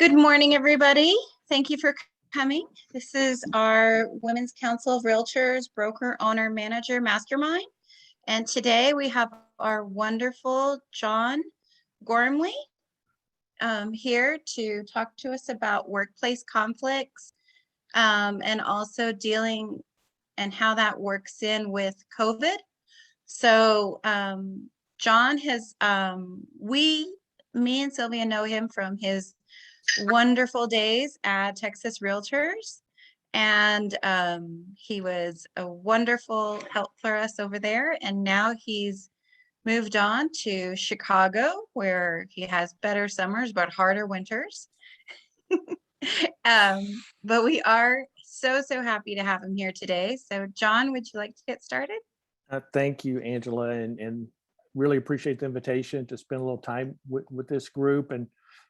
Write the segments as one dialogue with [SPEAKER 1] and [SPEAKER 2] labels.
[SPEAKER 1] Good morning, everybody. Thank you for coming. This is our Women's Council of Realtors Broker Owner Manager Mastermind. And today we have our wonderful John Gormley here to talk to us about workplace conflicts and also dealing and how that works in with COVID. So John has, me and Sylvia know him from his wonderful days at Texas Realtors, and he was a wonderful help for us over there, and now he's moved on to Chicago, where he has better summers but harder winters. But we are so happy to have him here today. So John, would you like to get started?
[SPEAKER 2] Thank you, Angela, and really appreciate the invitation to spend a little time with this group. And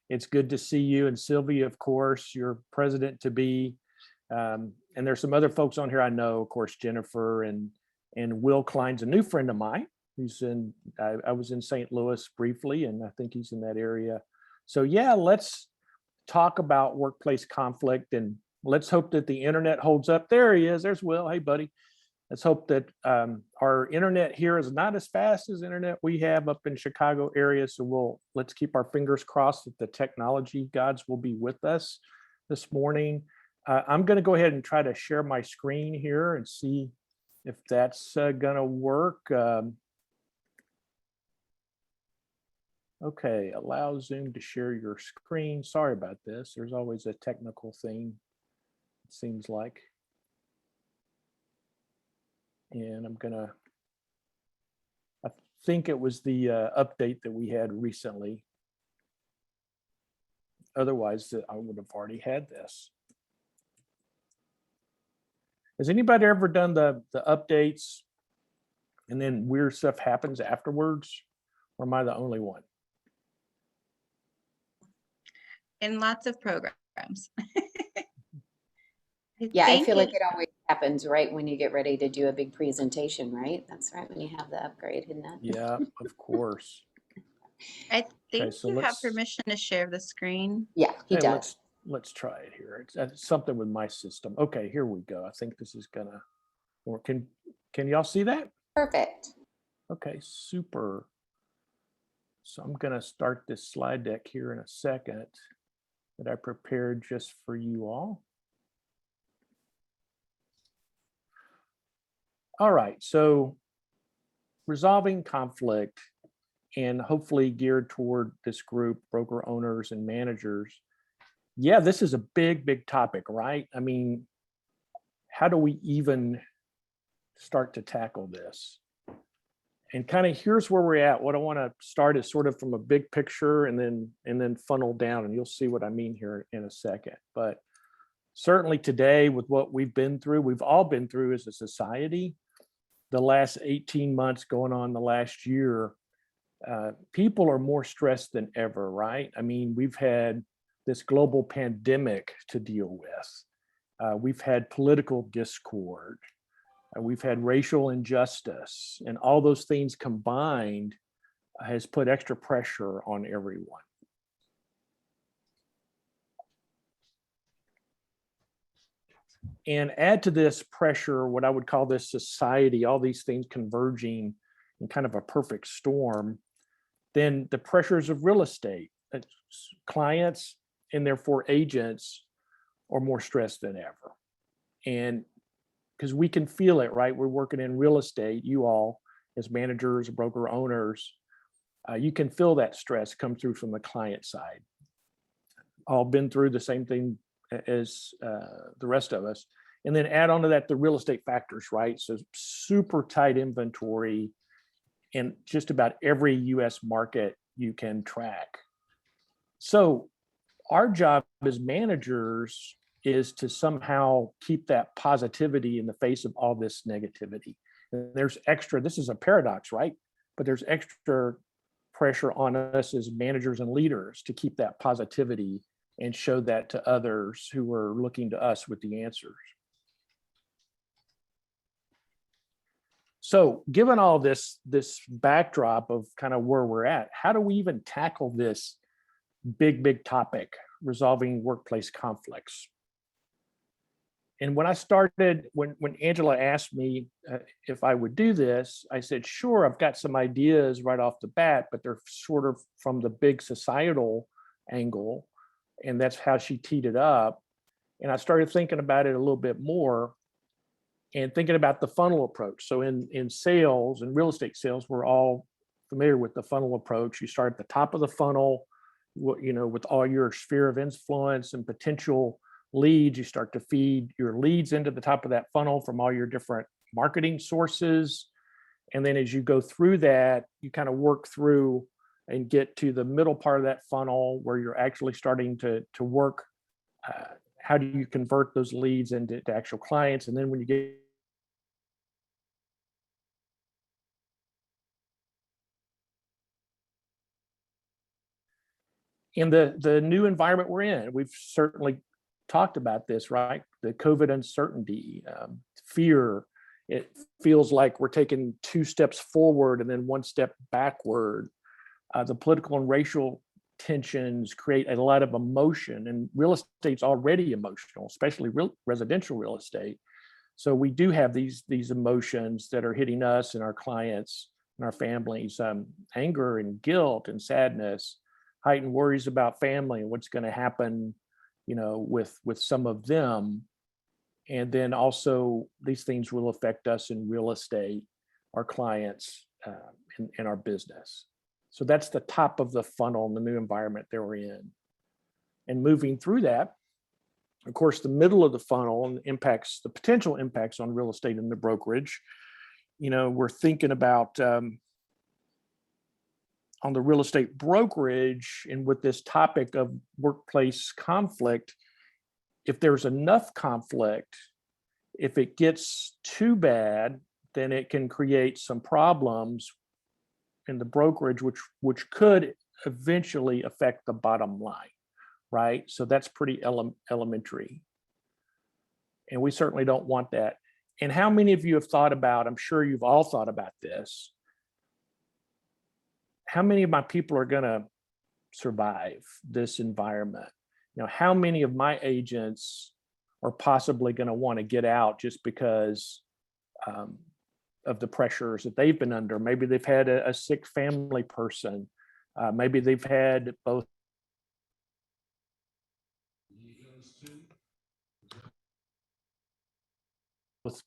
[SPEAKER 2] it's good to see you and Sylvia, of course, your president-to-be. And there's some other folks on here I know, of course, Jennifer and Will Klein's a new friend of mine who's in, I was in St. Louis briefly, and I think he's in that area. So yeah, let's talk about workplace conflict, and let's hope that the internet holds up. There he is, there's Will, hey buddy. Let's hope that our internet here is not as fast as internet we have up in Chicago area. So let's keep our fingers crossed that the technology gods will be with us this morning. I'm going to go ahead and try to share my screen here and see if that's going to work. Okay, allow Zoom to share your screen. Sorry about this. There's always a technical thing, it seems like. And I think it was the update that we had recently. Otherwise, I would have already had this. Has anybody ever done the updates and then weird stuff happens afterwards? Or am I the only one?
[SPEAKER 1] In lots of programs.
[SPEAKER 3] Yeah, I feel like it always happens right when you get ready to do a big presentation, right? That's right when you have the upgrade, isn't that?
[SPEAKER 2] Yeah, of course.
[SPEAKER 1] I think you have permission to share the screen.
[SPEAKER 3] Yeah, he does.
[SPEAKER 2] Let's try it here. It's something with my system. Okay, here we go. I think this is gonna work. Can y'all see that?
[SPEAKER 3] Perfect.
[SPEAKER 2] Okay, super. So I'm gonna start this slide deck here in a second that I prepared just for you all. All right, so resolving conflict and hopefully geared toward this group, broker owners and managers. Yeah, this is a big topic, right? I mean, how do we even start to tackle this? And kind of here's where we're at. What I want to start is sort of from a big picture and then funnel down, and you'll see what I mean here in a second. But certainly today, with what we've all been through as a society, the last 18 months going on the last year, people are more stressed than ever, right? I mean, we've had this global pandemic to deal with. We've had political discord. We've had racial injustice, and all those things combined has put extra pressure on everyone. And add to this pressure, what I would call this society, all these things converging in kind of a perfect storm, then the pressures of real estate. Clients and therefore agents are more stressed than ever. And because we can feel it, right? We're working in real estate, you all as managers, broker owners, you can feel that stress come through from the client side. All been through the same thing as the rest of us. And then add on to that the real estate factors, right? So super tight inventory in just about every US market you can track. So our job as managers is to somehow keep that positivity in the face of all this negativity. And there's extra, this is a paradox, right? But there's extra pressure on us as managers and leaders to keep that positivity and show that to others who are looking to us with the answers. So given all this backdrop of kind of where we're at, how do we even tackle this big topic, resolving workplace conflicts. And when I started, when Angela asked me if I would do this, I said, sure, I've got some ideas right off the bat, but they're sort of from the big societal angle. And that's how she teed it up. And I started thinking about it a little bit more and thinking about the funnel approach. So in sales and real estate sales, we're all familiar with the funnel approach. You start at the top of the funnel, with all your sphere of influence and potential leads. You start to feed your leads into the top of that funnel from all your different marketing sources. And then as you go through that, you kind of work through and get to the middle part of that funnel where you're actually starting to work. How do you convert those leads into actual clients? And then when you get in the new environment we're in, we've certainly talked about this, right? The COVID uncertainty, fear. It feels like we're taking 2 steps forward and then 1 step backward. The political and racial tensions create a lot of emotion, and real estate's already emotional, especially residential real estate. So we do have these emotions that are hitting us and our clients and our families, anger and guilt and sadness, heightened worries about family and what's going to happen, with some of them. And then also these things will affect us in real estate, our clients, and our business. So that's the top of the funnel in the new environment that we're in. And moving through that, of course, the middle of the funnel and the potential impacts on real estate and the brokerage. We're thinking about on the real estate brokerage, and with this topic of workplace conflict, if there's enough conflict, if it gets too bad, then it can create some problems in the brokerage, which could eventually affect the bottom line, right? So that's pretty elementary. And we certainly don't want that. And how many of you have thought about, I'm sure you've all thought about this, how many of my people are going to survive this environment? How many of my agents are possibly going to want to get out just because of the pressures that they've been under? Maybe they've had a sick family person. Maybe they've had both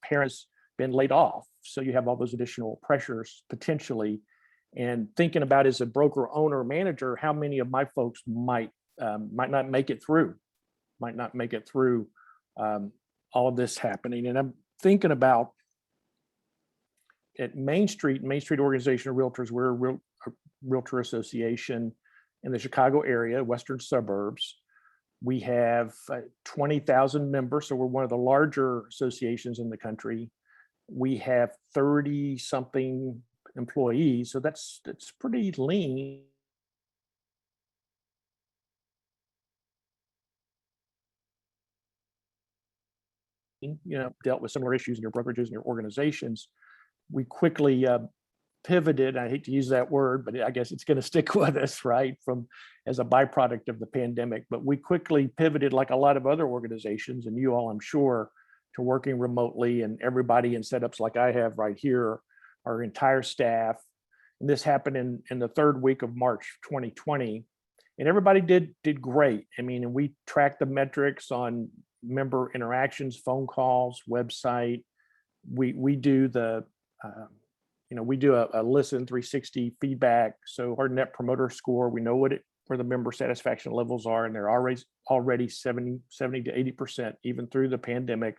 [SPEAKER 2] parents been laid off. So you have all those additional pressures potentially. And thinking about as a broker, owner, manager, how many of my folks might not make it through, all of this happening. And I'm thinking about at Main Street Organization of Realtors, we're a realtor association in the Chicago area, western suburbs. We have 20,000 members, so we're one of the larger associations in the country. We have 30-something employees, so that's pretty lean. Dealt with similar issues in your brokerages and your organizations. We quickly pivoted. I hate to use that word, but I guess it's going to stick with us, right? As a byproduct of the pandemic. But we quickly pivoted, like a lot of other organizations, and you all, I'm sure, to working remotely, and everybody in setups like I have right here, our entire staff. And this happened in the 3rd week of March 2020, and everybody did great. I mean, and we tracked the metrics on member interactions, phone calls, website. We do the we do a listen 360 feedback. So our net promoter score, we know where the member satisfaction levels are, and they're already 70 to 80%, even through the pandemic.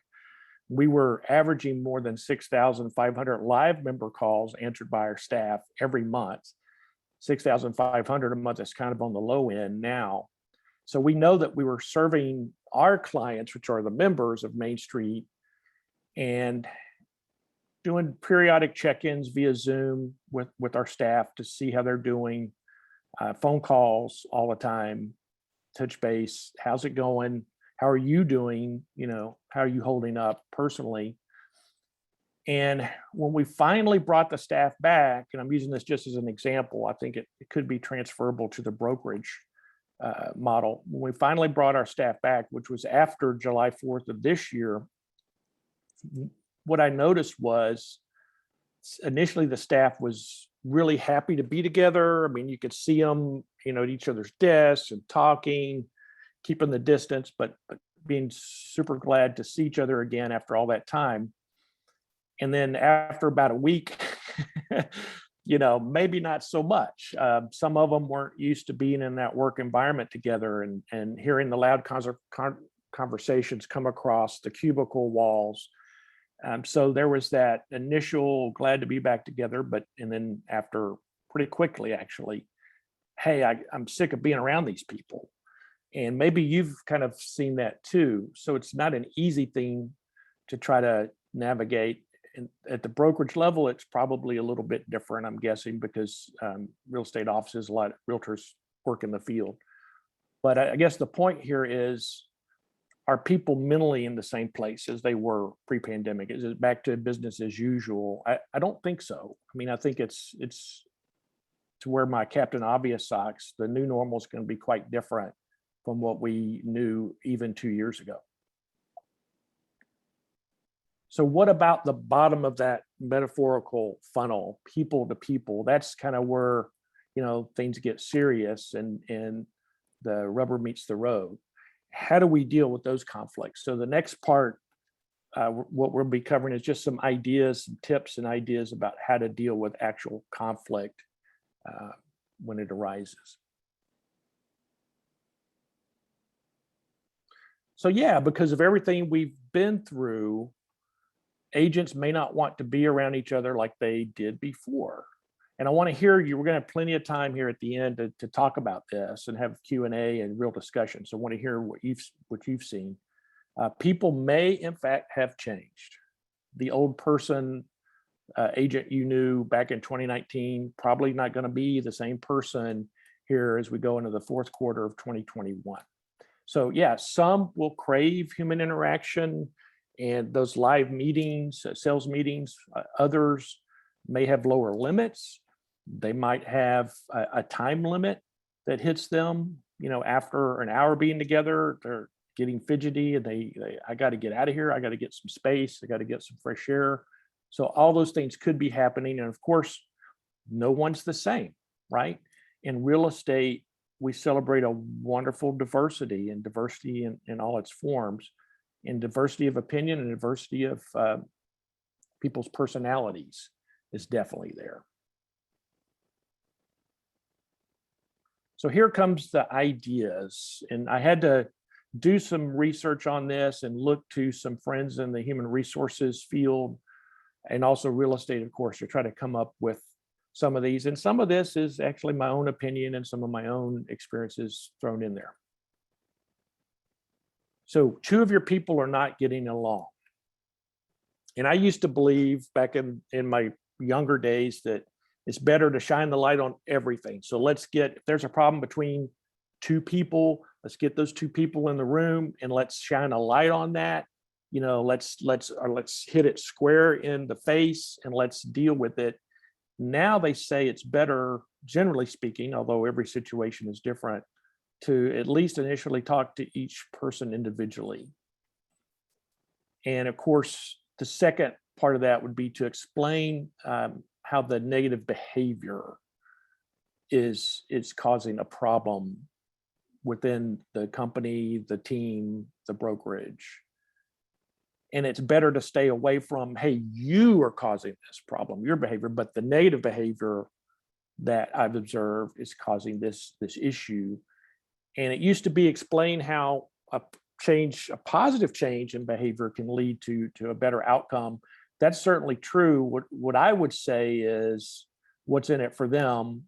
[SPEAKER 2] We were averaging more than 6,500 live member calls answered by our staff every month. 6,500 a month is kind of on the low end now. So we know that we were serving our clients, which are the members of Main Street, and doing periodic check-ins via Zoom with our staff to see how they're doing, phone calls all the time, touch base, how's it going? How are you doing? How are you holding up personally? And when we finally brought the staff back, and I'm using this just as an example, I think it could be transferable to the brokerage. model. When we finally brought our staff back, which was after July 4th of this year, what I noticed was initially the staff was really happy to be together. I mean, you could see them, at each other's desks and talking, keeping the distance, but being super glad to see each other again after all that time. And then after about a week, maybe not so much. Some of them weren't used to being in that work environment together and hearing the loud conversations come across the cubicle walls. So there was that initial glad to be back together, and then after pretty quickly, actually, hey, I'm sick of being around these people. And maybe you've kind of seen that too. So it's not an easy thing to try to navigate. And at the brokerage level, it's probably a little bit different, I'm guessing, because real estate offices, a lot of realtors work in the field. But I guess the point here is, are people mentally in the same place as they were pre-pandemic? Is it back to business as usual? I don't think so. I mean, I think it's to wear my Captain Obvious socks. The new normal is going to be quite different from what we knew even 2 years ago. So what about the bottom of that metaphorical funnel, people to people? That's kind of where, things get serious and the rubber meets the road. How do we deal with those conflicts? So the next part, what we'll be covering is just some ideas, some tips and ideas about how to deal with actual conflict when it arises. So yeah, because of everything we've been through, agents may not want to be around each other like they did before. And I want to hear you. We're going to have plenty of time here at the end to talk about this and have Q&A and real discussion. So I want to hear what you've seen. People may, in fact, have changed. The old person, agent you knew back in 2019, probably not going to be the same person here as we go into the fourth quarter of 2021. So yeah, some will crave human interaction and those live meetings, sales meetings. Others may have lower limits. They might have a time limit that hits them. After an hour being together, they're getting fidgety and I got to get out of here. I got to get some space. I got to get some fresh air. So all those things could be happening. And of course, no one's the same, right? In real estate, we celebrate a wonderful diversity and diversity in all its forms, and diversity of opinion and diversity of people's personalities is definitely there. So here comes the ideas, and I had to do some research on this and look to some friends in the human resources field and also real estate, of course, to try to come up with some of these. And some of this is actually my own opinion and some of my own experiences thrown in there. So 2 of your people are not getting along. And I used to believe back in my younger days that it's better to shine the light on everything. So if there's a problem between 2 people, let's get those 2 people in the room and let's shine a light on that. Let's hit it square in the face and let's deal with it. Now they say it's better, generally speaking, although every situation is different, to at least initially talk to each person individually. And of course, the second part of that would be to explain how the negative behavior is causing a problem within the company, the team, the brokerage. And it's better to stay away from, hey, you are causing this problem, your behavior, but the negative behavior that I've observed is causing this issue. And it used to be explain how a positive change in behavior can lead to a better outcome. That's certainly true. What I would say is what's in it for them,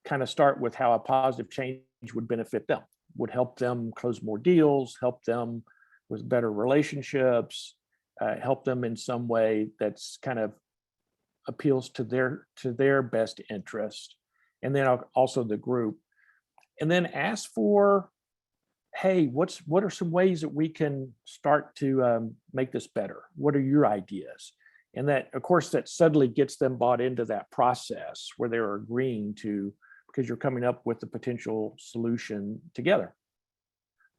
[SPEAKER 2] kind of start with how a positive change would benefit them, would help them close more deals, help them with better relationships, help them in some way that's kind of appeals to their best interest. And then also the group. And then ask for, hey, what are some ways that we can start to make this better? What are your ideas? And that, of course, that suddenly gets them bought into that process where they're agreeing to because you're coming up with a potential solution together.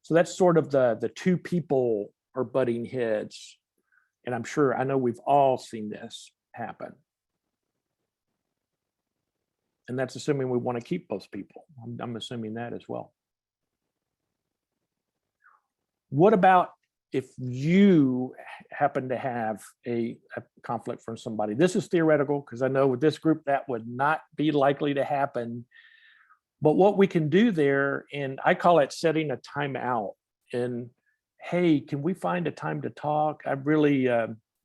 [SPEAKER 2] So that's sort of the two people are butting heads. And I know we've all seen this happen. And that's assuming we want to keep those people. I'm assuming that as well. What about if you happen to have a conflict from somebody? This is theoretical because I know with this group that would not be likely to happen. But what we can do there, and I call it setting a timeout. And hey, can we find a time to talk? I really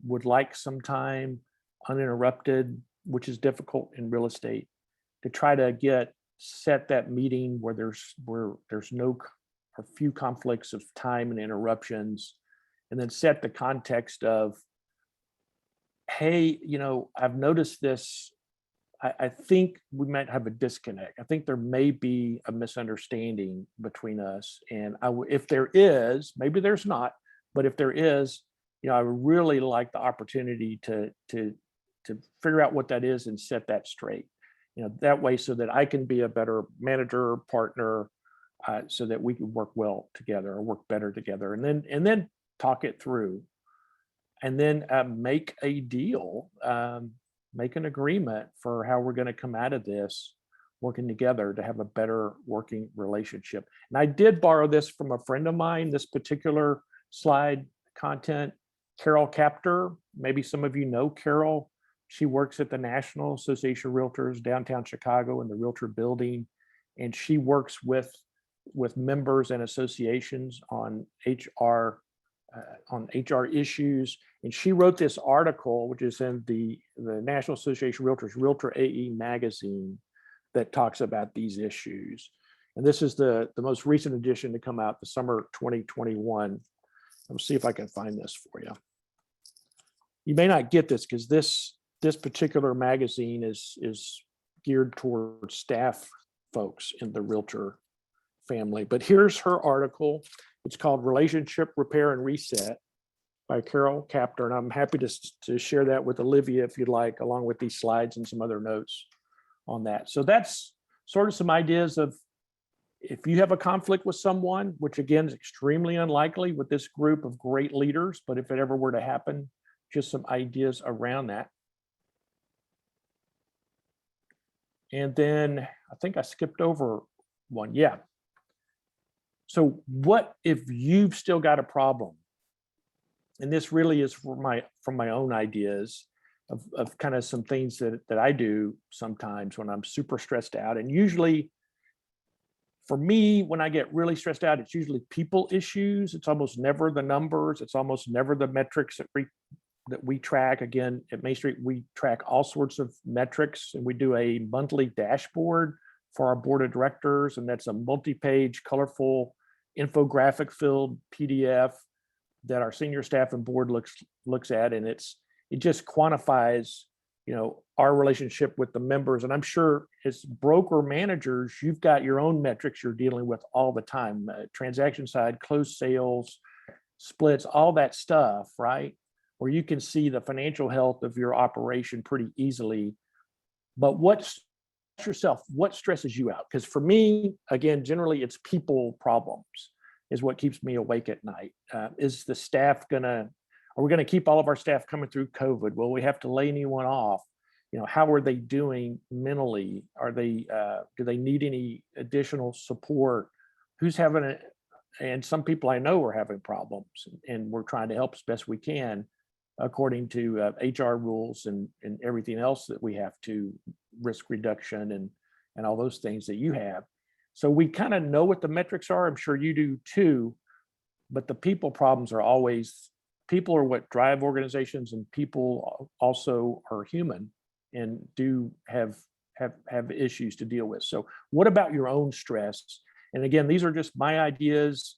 [SPEAKER 2] would like some time uninterrupted, which is difficult in real estate, to try to set that meeting where there's no or few conflicts of time and interruptions, and then set the context of, hey, I've noticed this. I think we might have a disconnect. I think there may be a misunderstanding between us. And if there is, maybe there's not, but if there is, I would really like the opportunity to figure out what that is and set that straight. That way, so that I can be a better manager, partner, so that we can work well together or work better together, and then talk it through, and then make a deal. Make an agreement for how we're going to come out of this working together to have a better working relationship. And I did borrow this from a friend of mine, this particular slide content, Carol Capter. Maybe some of you know Carol. She works at the National Association of Realtors downtown Chicago in the Realtor building. And she works with members and associations on HR issues. And she wrote this article, which is in the National Association of Realtors, Realtor AE magazine, that talks about these issues. And this is the most recent edition to come out, the summer 2021. Let me see if I can find this for you. You may not get this because this particular magazine is geared towards staff folks in the Realtor family. But here's her article. It's called Relationship Repair and Reset by Carol Capter. And I'm happy to share that with Olivia if you'd like, along with these slides and some other notes on that. So that's sort of some ideas of if you have a conflict with someone, which again is extremely unlikely with this group of great leaders, but if it ever were to happen, just some ideas around that. And then I think I skipped over one. Yeah. So what if you've still got a problem? And this really is from my own ideas of kind of some things that I do sometimes when I'm super stressed out. And usually for me, when I get really stressed out, it's usually people issues. It's almost never the numbers. It's almost never the metrics that we track. Again, at Main Street, we track all sorts of metrics, and we do a monthly dashboard for our board of directors. And that's a multi-page, colorful, infographic filled PDF that our senior staff and board looks at, and it just quantifies our relationship with the members. And I'm sure as broker managers, you've got your own metrics you're dealing with all the time, transaction side, closed sales, splits, all that stuff, right? Where you can see the financial health of your operation pretty easily. But what stresses you out? Because for me, again, generally it's people problems is what keeps me awake at night. Is the staff are we gonna keep all of our staff coming through COVID? Will we have to lay anyone off? How are they doing mentally? Do they need any additional support? Who's having it? And some people I know are having problems, and we're trying to help as best we can according to HR rules and everything else that we have to, risk reduction and all those things that you have. So we kind of know what the metrics are. I'm sure you do too, but the people problems are always, people are what drive organizations, and people also are human and do have issues to deal with. So what about your own stress? And again, these are just my ideas.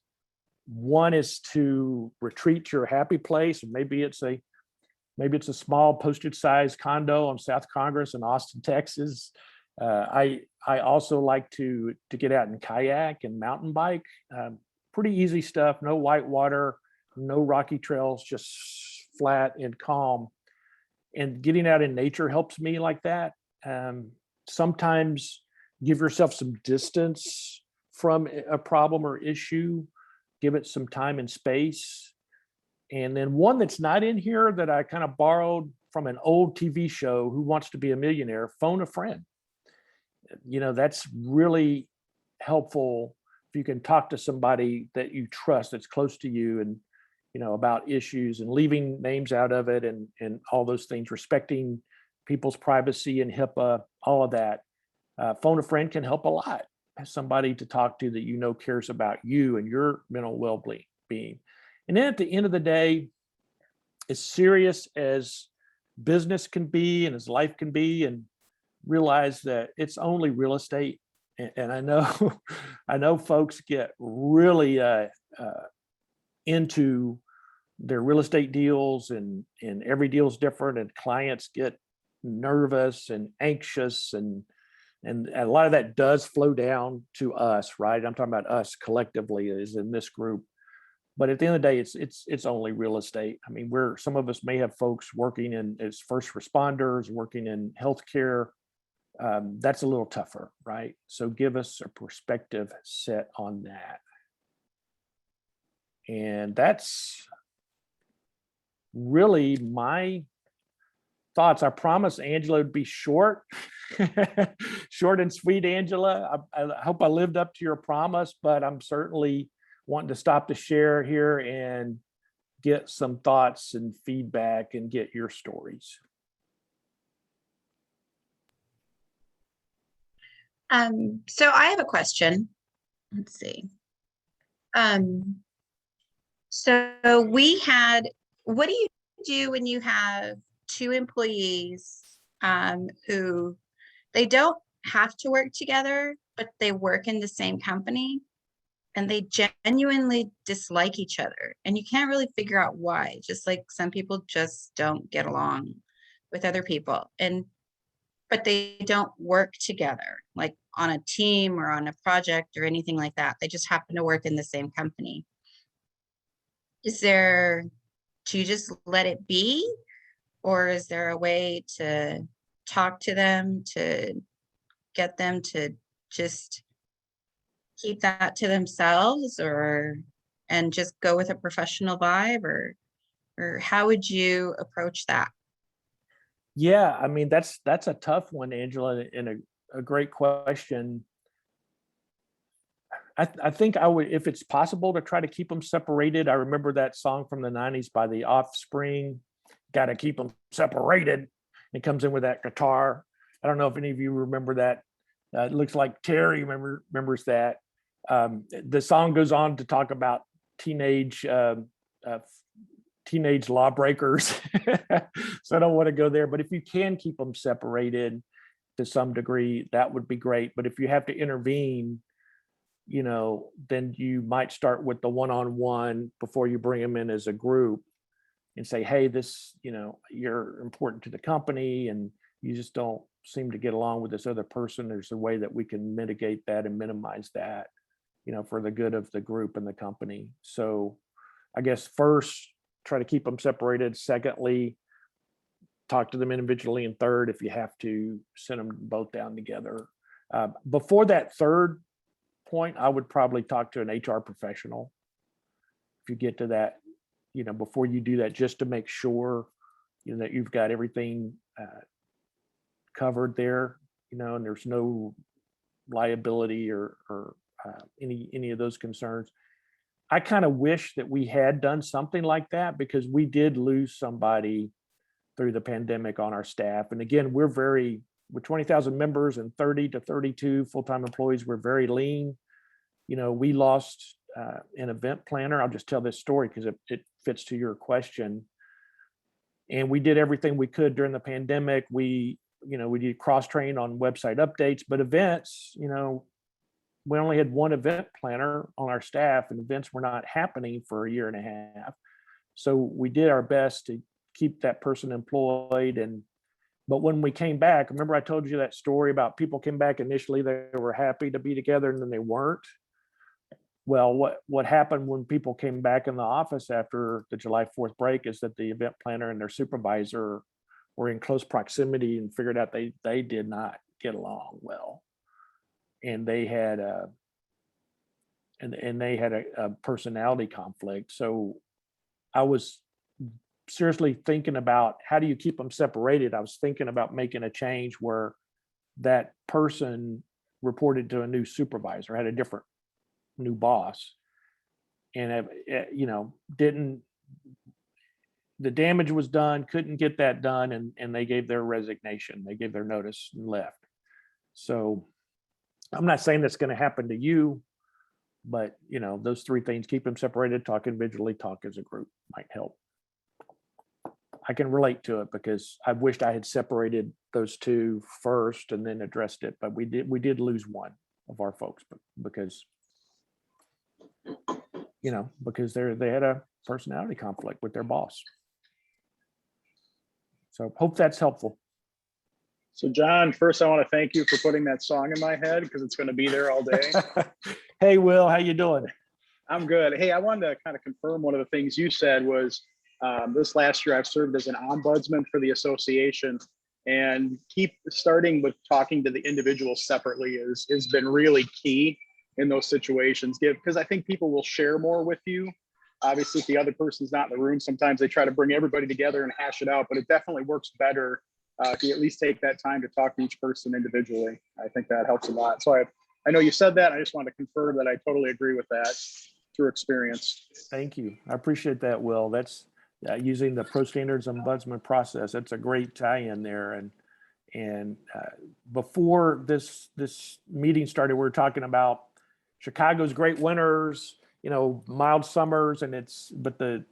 [SPEAKER 2] One is to retreat to your happy place. And maybe it's a small postage-sized condo on South Congress in Austin, Texas. I also like to get out and kayak and mountain bike. Pretty easy stuff, no white water, no rocky trails, just flat and calm. And getting out in nature helps me like that. Sometimes give yourself some distance from a problem or issue, give it some time and space. And then one that's not in here that I kind of borrowed from an old TV show, Who Wants to Be a Millionaire, phone a friend. That's really helpful if you can talk to somebody that you trust, that's close to you, and about issues, and leaving names out of it, and all those things, respecting people's privacy and HIPAA, all of that. Phone a friend can help a lot. Have somebody to talk to that cares about you and your mental well-being. And then at the end of the day, as serious as business can be and as life can be, and realize that it's only real estate. And I know folks get really into their real estate deals, and every deal is different, and clients get nervous and anxious, and a lot of that does flow down to us, right? I'm talking about us collectively as in this group. But at the end of the day, it's only real estate. I mean, some of us may have folks working as first responders, working in healthcare. That's a little tougher, right? So give us a perspective set on that. And that's really my thoughts. I promise Angela would be short, short and sweet, Angela. I hope I lived up to your promise, but I'm certainly wanting to stop to share here and get some thoughts and feedback and get your stories.
[SPEAKER 1] So I have a question. Let's see. So what do you do when you have two employees who they don't have to work together, but they work in the same company and they genuinely dislike each other, and you can't really figure out why, just like some people just don't get along with other people, but they don't work together, like on a team or on a project or anything like that. They just happen to work in the same company. Do you just let it be? Or is there a way to talk to them, to get them to just keep that to themselves, and just go with a professional vibe, or how would you approach that?
[SPEAKER 2] Yeah, I mean, that's a tough one, Angela, and a great question. I think I would, if it's possible, to try to keep them separated. I remember that song from the 90s by The Offspring, "Got to Keep Them Separated." It comes in with that guitar. I don't know if any of you remember that. It looks like Terry remembers that. The song goes on to talk about teenage lawbreakers. So I don't want to go there, but if you can keep them separated to some degree, that would be great. But if you have to intervene, then you might start with the one-on-one before you bring them in as a group and say, hey, this, you're important to the company and you just don't seem to get along with this other person. There's a way that we can mitigate that and minimize that, for the good of the group and the company. So I guess first, try to keep them separated. Secondly, talk to them individually. And third, if you have to, send them both down together. Before that third point, I would probably talk to an HR professional. If you get to that, before you do that, just to make sure, that you've got everything covered there, and there's no liability or any of those concerns. I kind of wish that we had done something like that, because we did lose somebody through the pandemic on our staff. And again, we're 20,000 members and 30 to 32 full-time employees. We're very lean. We lost an event planner. I'll just tell this story because it fits to your question. And we did everything we could during the pandemic. We did cross-train on website updates, but events, we only had one event planner on our staff, and events were not happening for a year and a half. So we did our best to keep that person employed. But when we came back, remember I told you that story about people came back initially, they were happy to be together and then they weren't. Well, what happened when people came back in the office after the July 4th break is that the event planner and their supervisor were in close proximity and figured out they did not get along well. and they had a personality conflict. So I was seriously thinking about, how do you keep them separated? I was thinking about making a change where that person reported to a new supervisor, had a different new boss, and the damage was done, couldn't get that done, and they gave their resignation, they gave their notice and left. So I'm not saying that's going to happen to you, but those three things: keep them separated, talk individually, talk as a group, might help. I can relate to it because I wished I had separated those two first and then addressed it, but we did lose one of our folks, but because they had a personality conflict with their boss. So hope that's helpful.
[SPEAKER 4] So John, first I want to thank you for putting that song in my head because it's going to be there all day.
[SPEAKER 2] Hey, Will, how you doing?
[SPEAKER 4] I'm good. Hey, I wanted to kind of confirm one of the things you said was this last year I've served as an ombudsman for the association, and keep starting with talking to the individuals separately has been really key in those situations, because I think people will share more with you. Obviously, if the other person's not in the room, sometimes they try to bring everybody together and hash it out, but it definitely works better if you at least take that time to talk to each person individually. I think that helps a lot. So I know you said that. I just want to confirm that I totally agree with that through experience.
[SPEAKER 2] Thank you. I appreciate that, Will. That's using the Pro Standards Ombudsman process. That's a great tie-in there. And before this meeting started, we were talking about Chicago's great winters, mild summers, but the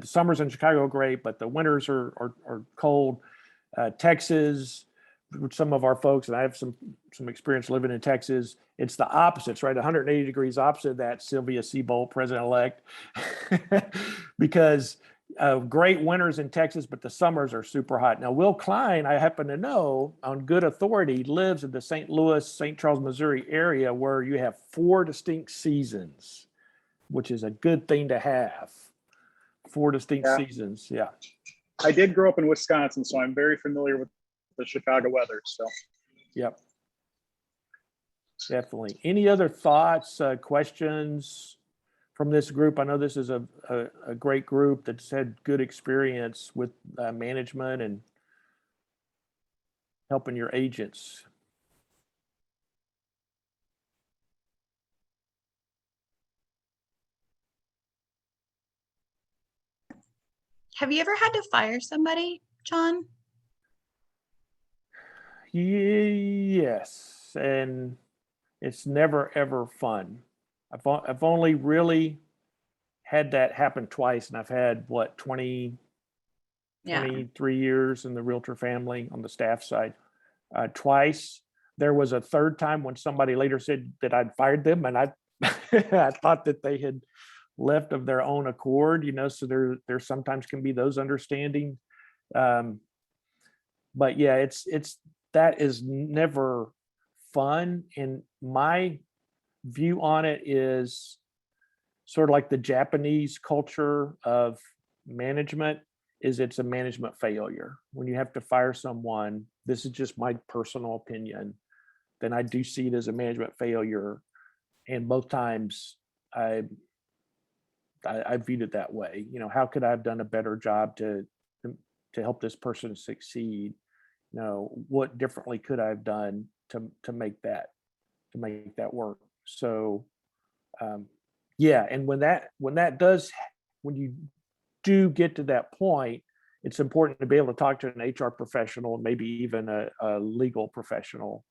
[SPEAKER 2] summers in Chicago are great, but the winters are cold. Texas, with some of our folks, and I have some experience living in Texas, it's the opposites, right? 180 degrees opposite of that, Sylvia Seabolt, president-elect, because of great winters in Texas, but the summers are super hot. Now, Will Klein, I happen to know on good authority, lives in the St. Louis, St. Charles, Missouri area where you have 4 distinct seasons, which is a good thing to have. 4 distinct seasons, yeah.
[SPEAKER 4] I did grow up in Wisconsin, so I'm very familiar with the Chicago weather. So,
[SPEAKER 2] yep, definitely. Any other thoughts, questions from this group? I know this is a great group that's had good experience with management and helping your agents.
[SPEAKER 1] Have you ever had to fire somebody, John?
[SPEAKER 2] Yes, and it's never ever fun. I've only really had that happen twice, and I've had 23 years in the realtor family on the staff side. Twice. There was a third time when somebody later said that I'd fired them, and I I thought that they had left of their own accord, so there sometimes can be those understanding. But yeah, it's that is never fun. And my view on it is sort of like the Japanese culture of management is it's a management failure. When you have to fire someone, this is just my personal opinion, then I do see it as a management failure. And both times I viewed it that way. How could I have done a better job to help this person succeed? What differently could I have done to make that work? So yeah, and when you do get to that point, it's important to be able to talk to an HR professional, maybe even a legal professional,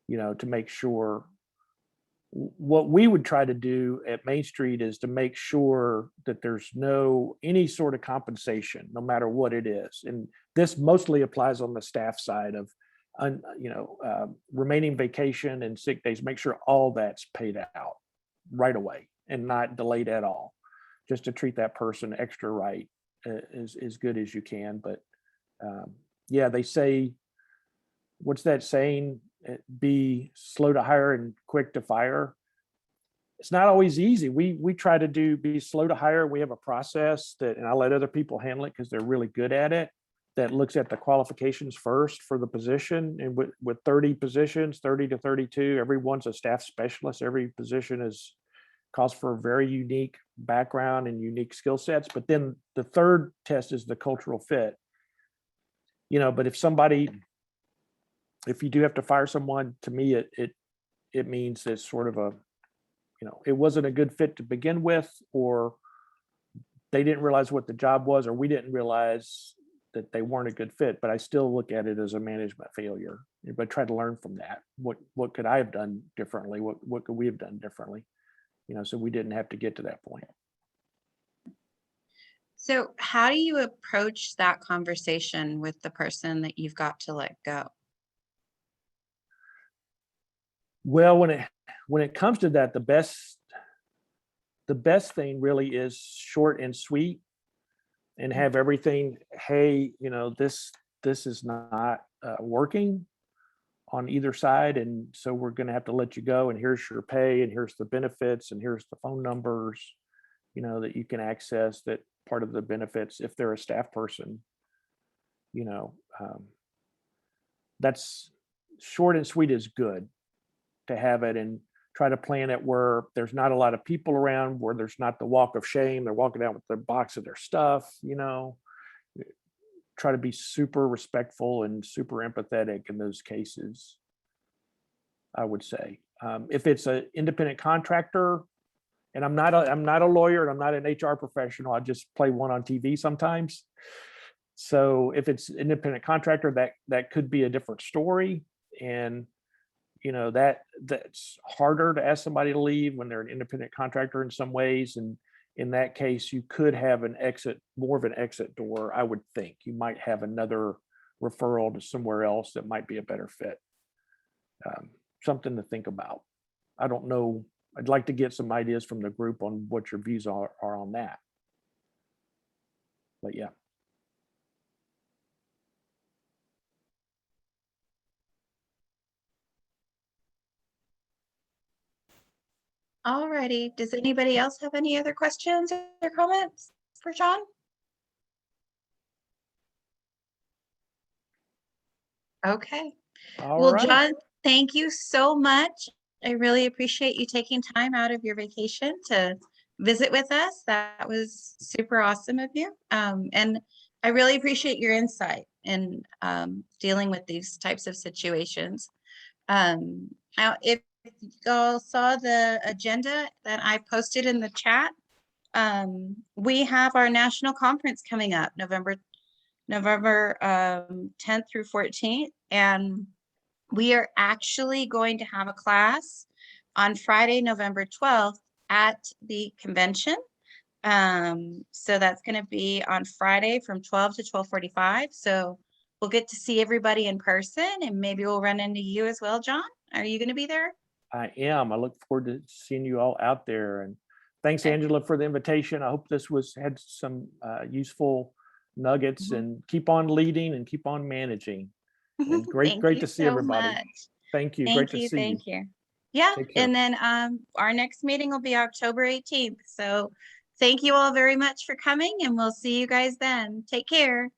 [SPEAKER 2] to make sure. What we would try to do at Main Street is to make sure that there's any sort of compensation, no matter what it is. And this mostly applies on the staff side of, remaining vacation and sick days. Make sure all that's paid out right away and not delayed at all, just to treat that person extra right, as good as you can. But yeah, they say, what's that saying? Be slow to hire and quick to fire. It's not always easy. We try to be slow to hire. We have a process and I let other people handle it because they're really good at it. that looks at the qualifications first for the position. And with 30 positions, 30 to 32, everyone's a staff specialist. Every position calls for a very unique background and unique skill sets. But then the third test is the cultural fit. But if you do have to fire someone, to me, it means it's sort of it wasn't a good fit to begin with, or they didn't realize what the job was, or we didn't realize that they weren't a good fit. But I still look at it as a management failure, but try to learn from that. What could I have done differently? What could we have done differently? So we didn't have to get to that point.
[SPEAKER 1] So how do you approach that conversation with the person that you've got to let go?
[SPEAKER 2] Well, when it comes to that, the best thing really is short and sweet, and have everything. Hey, this is not working on either side, and so we're going to have to let you go. And here's your pay, and here's the benefits, and here's the phone numbers, that you can access. That part of the benefits, if they're a staff person, that's short and sweet is good to have it, and try to plan it where there's not a lot of people around, where there's not the walk of shame. They're walking out with their box of their stuff, try to be super respectful and super empathetic in those cases, I would say. If it's an independent contractor, and I'm not a lawyer, and I'm not an HR professional, I just play one on TV sometimes. So if it's independent contractor, that could be a different story. And that's harder to ask somebody to leave when they're an independent contractor in some ways. And in that case, you could have more of an exit door. I would think you might have another referral to somewhere else that might be a better fit. Something to think about. I don't know. I'd like to get some ideas from the group on what your views are on that. But yeah.
[SPEAKER 1] Alrighty. Does anybody else have any other questions or comments for John? Okay. Well,
[SPEAKER 2] Right.
[SPEAKER 1] John, thank you so much. I really appreciate you taking time out of your vacation to visit with us. That was super awesome of you. And I really appreciate your insight in dealing with these types of situations. Now, if you all saw the agenda that I posted in the chat, we have our national conference coming up November 10th through 14th. And we are actually going to have a class on Friday, November 12th at the convention. So that's going to be on Friday from 12 to 12:45. So we'll get to see everybody in person, and maybe we'll run into you as well, John. Are you going to be there?
[SPEAKER 2] I am. I look forward to seeing you all out there. And thanks, Angela, for the invitation. I hope this had some useful nuggets, and keep on leading and keep on managing. And great to see everybody. Thank you. Great to see you.
[SPEAKER 1] Thank you. Yeah. And then our next meeting will be October 18th. So thank you all very much for coming, and we'll see you guys then. Take care.